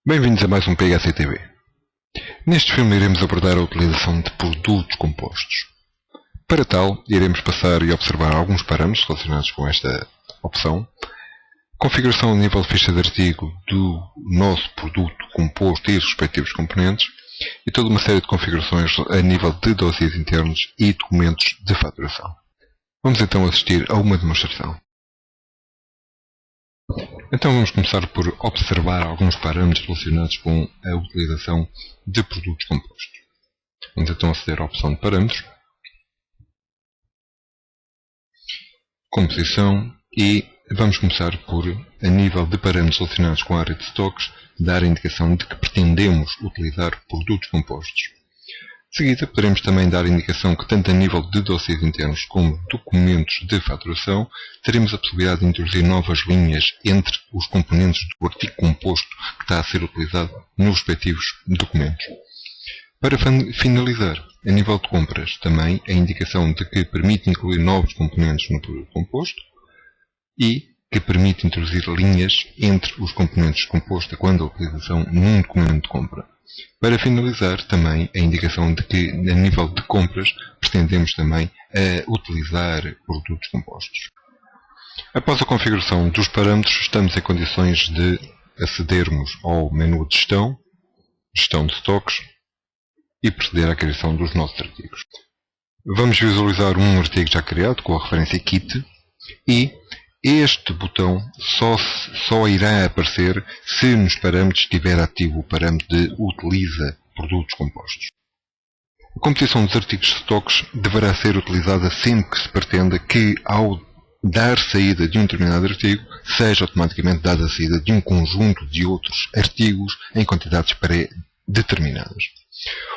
Bem-vindos a mais um PHCTV. Neste filme iremos abordar a utilização de produtos compostos. Para tal, iremos passar e observar alguns parâmetros relacionados com esta opção, configuração a nível de ficha de artigo do nosso produto composto e os respectivos componentes, e toda uma série de configurações a nível de dossiês internos e documentos de faturação. Vamos então assistir a uma demonstração. Então vamos começar por observar alguns parâmetros relacionados com a utilização de produtos compostos. Vamos então aceder à opção de parâmetros, composição, e vamos começar por, a nível de parâmetros relacionados com a área de stocks, dar a indicação de que pretendemos utilizar produtos compostos. De seguida, poderemos também dar a indicação que, tanto a nível de dossiês internos como documentos de faturação, teremos a possibilidade de introduzir novas linhas entre os componentes do artigo composto que está a ser utilizado nos respectivos documentos. Para finalizar, a nível de compras, também a indicação de que permite incluir novos componentes no produto composto e que permite introduzir linhas entre os componentes compostos quando a utilização num documento de compra. Para finalizar, também a indicação de que, a nível de compras, pretendemos também utilizar produtos compostos. Após a configuração dos parâmetros, estamos em condições de acedermos ao menu de gestão de stocks e proceder à criação dos nossos artigos. Vamos visualizar um artigo já criado com a referência Kit e este botão só irá aparecer se nos parâmetros estiver ativo o parâmetro de utiliza produtos compostos. A composição dos artigos de stocks deverá ser utilizada sempre que se pretenda que, ao dar saída de um determinado artigo, seja automaticamente dada a saída de um conjunto de outros artigos em quantidades pré-determinadas.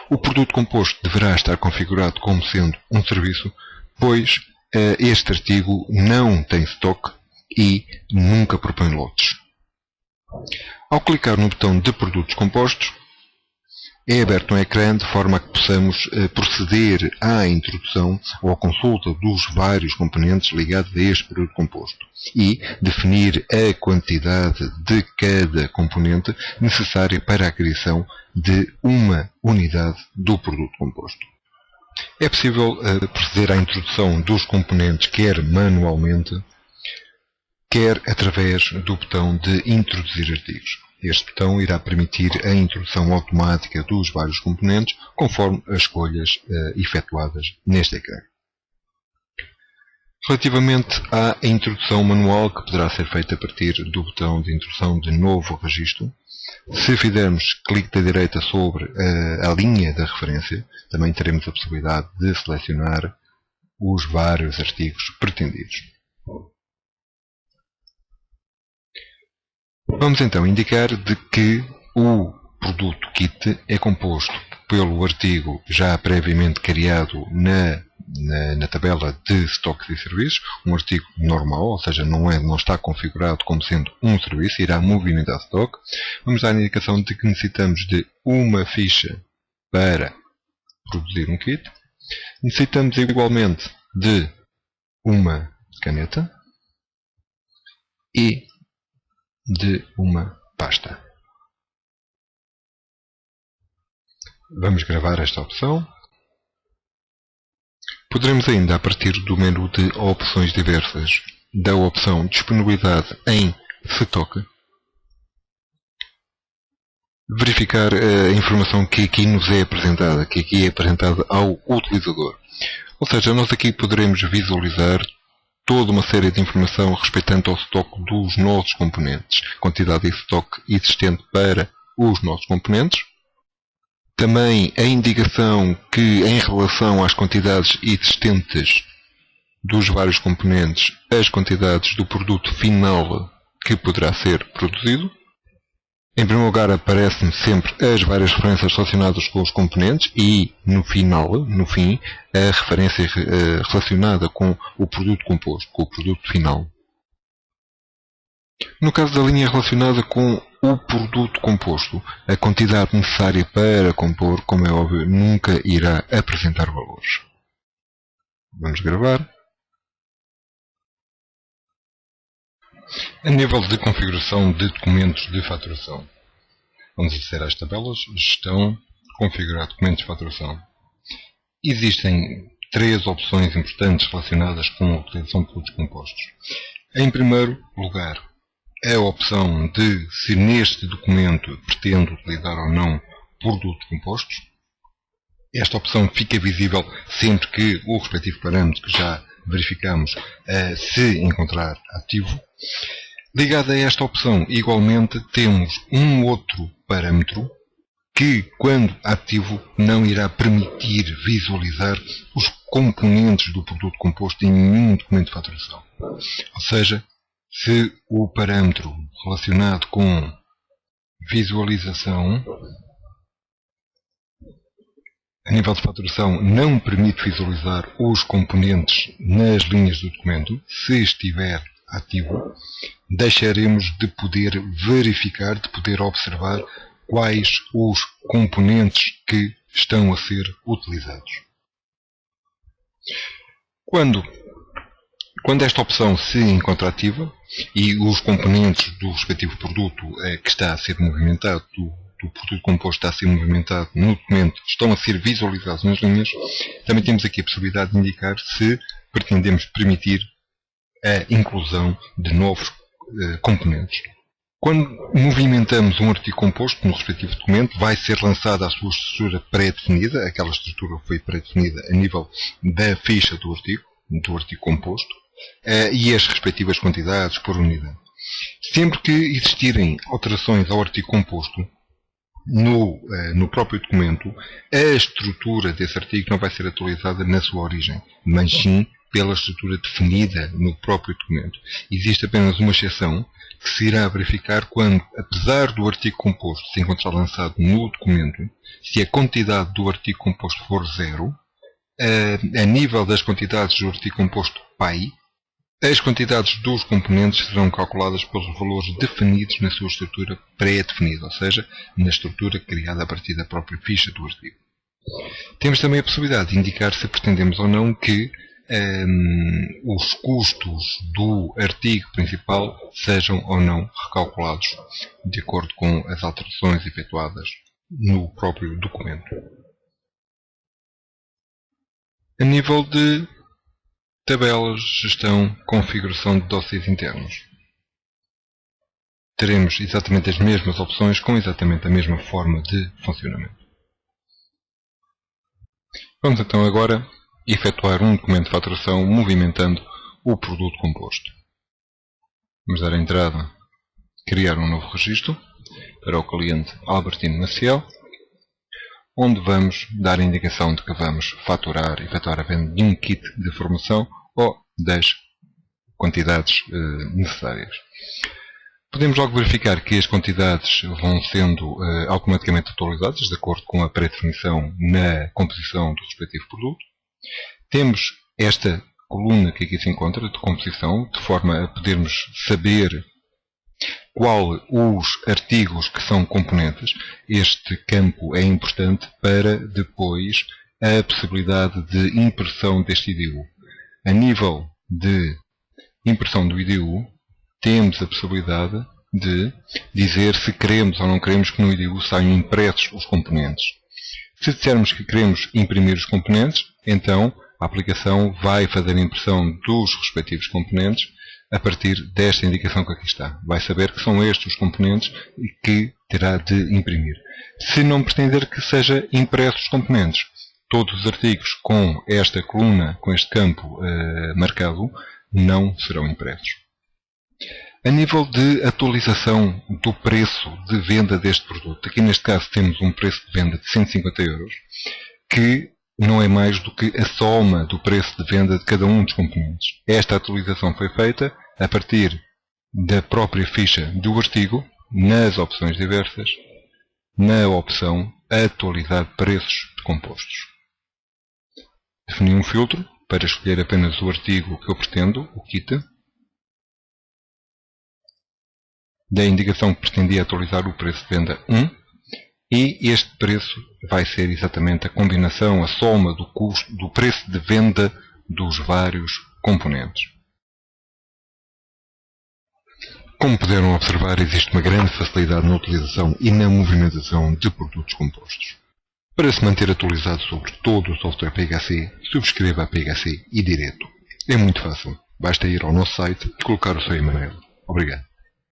O produto composto deverá estar configurado como sendo um serviço, pois este artigo não tem stock e nunca propõe lotes. Ao clicar no botão de produtos compostos, é aberto um ecrã de forma a que possamos proceder à introdução ou à consulta dos vários componentes ligados a este produto composto e definir a quantidade de cada componente necessária para a criação de uma unidade do produto composto. É possível proceder à introdução dos componentes quer manualmente, quer através do botão de introduzir artigos. Este botão irá permitir a introdução automática dos vários componentes conforme as escolhas efetuadas neste ecrã. Relativamente à introdução manual, que poderá ser feita a partir do botão de introdução de novo registro, se fizermos clique da direita sobre a linha da referência, também teremos a possibilidade de selecionar os vários artigos pretendidos. Vamos então indicar de que o produto kit é composto pelo artigo já previamente criado na tabela de estoques e serviços, um artigo normal, ou seja, não está configurado como sendo um serviço, irá movimentar stock. Vamos dar a indicação de que necessitamos de uma ficha para produzir um kit. Necessitamos igualmente de uma caneta e de uma pasta. Vamos gravar esta opção. Poderemos ainda, a partir do menu de opções diversas, da opção disponibilidade em stock, verificar a informação que aqui nos é apresentada, que aqui é apresentada ao utilizador. Ou seja, nós aqui poderemos visualizar toda uma série de informação respeitando ao stock dos nossos componentes, quantidade de stock existente para os nossos componentes. Também a indicação que, em relação às quantidades existentes dos vários componentes, as quantidades do produto final que poderá ser produzido. Em primeiro lugar, aparecem sempre as várias referências relacionadas com os componentes e, no fim, a referência relacionada com o produto composto, com o produto final. No caso da linha relacionada com o produto composto, a quantidade necessária para compor, como é óbvio, nunca irá apresentar valores. Vamos gravar. A nível de configuração de documentos de faturação, Vamos aceder às tabelas, gestão, configurar documentos de faturação. Existem três opções importantes relacionadas com a utilização de produtos compostos. Em primeiro lugar, a opção de se neste documento pretendo utilizar ou não produtos compostos. Esta opção fica visível sempre que o respectivo parâmetro que já verificamos se encontrar ativo. Ligado a esta opção, igualmente, temos um outro parâmetro que, quando ativo, não irá permitir visualizar os componentes do produto composto em nenhum documento de faturação. Ou seja, se o parâmetro relacionado com visualização a nível de faturação não permite visualizar os componentes nas linhas do documento, se estiver ativo, deixaremos de poder verificar, de poder observar quais os componentes que estão a ser utilizados. Quando esta opção se encontra ativa e os componentes do respectivo produto que está a ser movimentado, do produto composto está a ser movimentado no documento, estão a ser visualizados nas linhas, também temos aqui a possibilidade de indicar se pretendemos permitir a inclusão de novos componentes. Quando movimentamos um artigo composto no respectivo documento, vai ser lançada a sua estrutura pré-definida, aquela estrutura foi pré-definida a nível da ficha do artigo composto, e as respectivas quantidades por unidade. Sempre que existirem alterações ao artigo composto no próprio documento, a estrutura desse artigo não vai ser atualizada na sua origem, mas sim pela estrutura definida no próprio documento. Existe apenas uma exceção que se irá verificar quando, apesar do artigo composto se encontrar lançado no documento, se a quantidade do artigo composto for zero, a nível das quantidades do artigo composto PAI, as quantidades dos componentes serão calculadas pelos valores definidos na sua estrutura pré-definida, ou seja, na estrutura criada a partir da própria ficha do artigo. Temos também a possibilidade de indicar se pretendemos ou não que os custos do artigo principal sejam ou não recalculados de acordo com as alterações efetuadas no próprio documento. A nível de tabelas, gestão, configuração de dossiês internos. Teremos exatamente as mesmas opções com exatamente a mesma forma de funcionamento. Vamos então agora efetuar um documento de faturação movimentando o produto composto. Vamos dar a entrada, criar um novo registro para o cliente Albertino Maciel, onde vamos dar a indicação de que vamos efetuar a venda de um kit de formação ou das quantidades necessárias. Podemos logo verificar que as quantidades vão sendo automaticamente atualizadas de acordo com a pré-definição na composição do respectivo produto. Temos esta coluna que aqui se encontra de composição, de forma a podermos saber qual os artigos que são componentes. Este campo é importante para depois a possibilidade de impressão deste IDU. A nível de impressão do IDU, temos a possibilidade de dizer se queremos ou não queremos que no IDU saiam impressos os componentes. Se dissermos que queremos imprimir os componentes, então a aplicação vai fazer a impressão dos respectivos componentes a partir desta indicação que aqui está. Vai saber que são estes os componentes e que terá de imprimir. Se não pretender que seja impressos os componentes, todos os artigos com esta coluna, com este campo marcado, não serão impressos. A nível de atualização do preço de venda deste produto, aqui neste caso temos um preço de venda de 150 €, que não é mais do que a soma do preço de venda de cada um dos componentes. Esta atualização foi feita a partir da própria ficha do artigo, nas opções diversas, na opção Atualizar preços de compostos. Defini um filtro para escolher apenas o artigo que eu pretendo, o kit. Dei a indicação que pretendia atualizar o preço de venda 1. E este preço vai ser exatamente a combinação, a soma do custo, do preço de venda dos vários componentes. Como puderam observar, existe uma grande facilidade na utilização e na movimentação de produtos compostos. Para se manter atualizado sobre todo o software PHC, subscreva a PHC e direto. É muito fácil. Basta ir ao nosso site e colocar o seu e-mail. Obrigado.